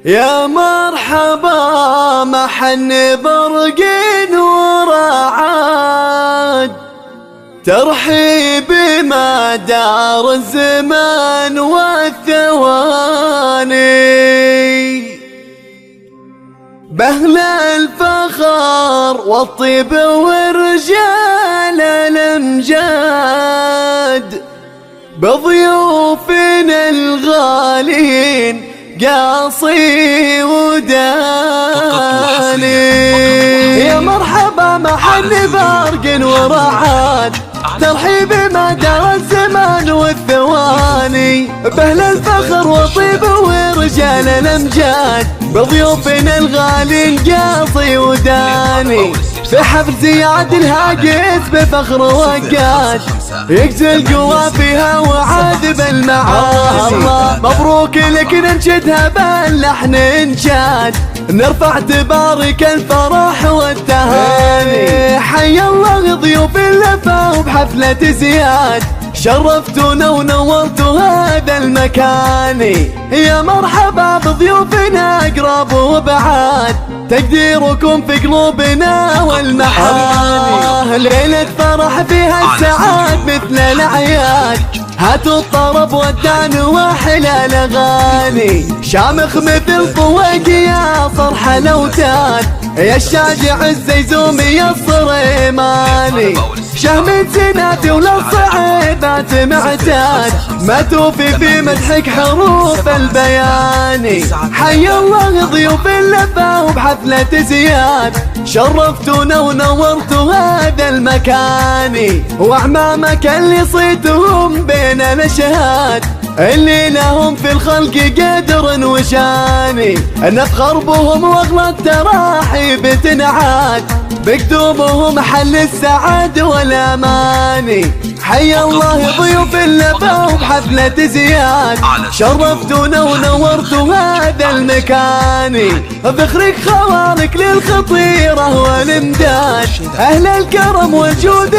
يا مرحبا محن برق ورعاد، ترحيبي ما دار الزمان والثواني، بأهل الفخر والطيب والرجال الأمجاد، بضيوفنا الغالين قاصي وداني. يا مرحبا محن برق ورعاد، ترحيبي ما دار الزمان والثواني، بأهل الفخر وطيب ورجال الأمجاد، بضيوفنا الغالين قاصي وداني، في حفل زياد الهاجس بفخر وقاد، يجزي القوى فيها وعاذب المعاني. مبروك لك ننشدها باللحن انشاد، نرفع تبارك الفرح والتهاني. حي الله ضيوف اللفا وبحفلة زياد، شرفتونا ونورتوا هذا المكان. يا مرحبا بضيوفنا اقرب وبعاد، تقديركم في قلوبنا والمحاني. ليلة فرح فيها السعاد مثل الأعياد، هاتوا الطرب والدان واحلى الأغاني، شامخ مثل طويق يا صرح الأوتاد، يا الشاجع الزيزومي يا الصريماني، شهم سناتي وللصعيبات معتاد، ما توفي في مدحك حروف البيان. حي الله ضيوف اللفا وبحفلة زياد، شرفتونا ونورتوا هذا المكان، واعمامك اللي صيتهم بين الاشهاد، اللي لهم في الخلق قدر وشاني، نفخر بهم واغلى التراحيب تنعاد، بقدومهم حل السعاد والاماني. حي الله ضيوف اللفا وبحفلة زياد، شرفتونا ونورتوا هذا المكان، بخرك خوارك للخطيرة والامداد، اهل الكرم والجود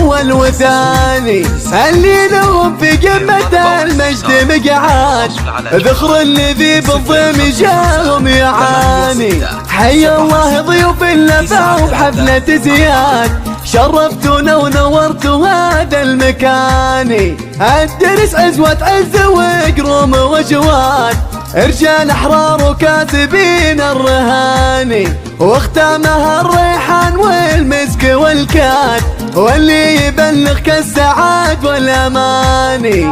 والوثاني، اللي لهم في قمة المجد مقعاد، ذخر الذي بالضيم جاهم يعاني. حي الله ضيوف اللفا وبحفلة زياد، شرفتونا ونورتوا هذا المكان، الدرس عزوة عز وقروم وجواد، رجال احرار وكاتبين الرهاني، واختامها الريحان والمسك والكاد، واللي يبلغك السعاد والاماني.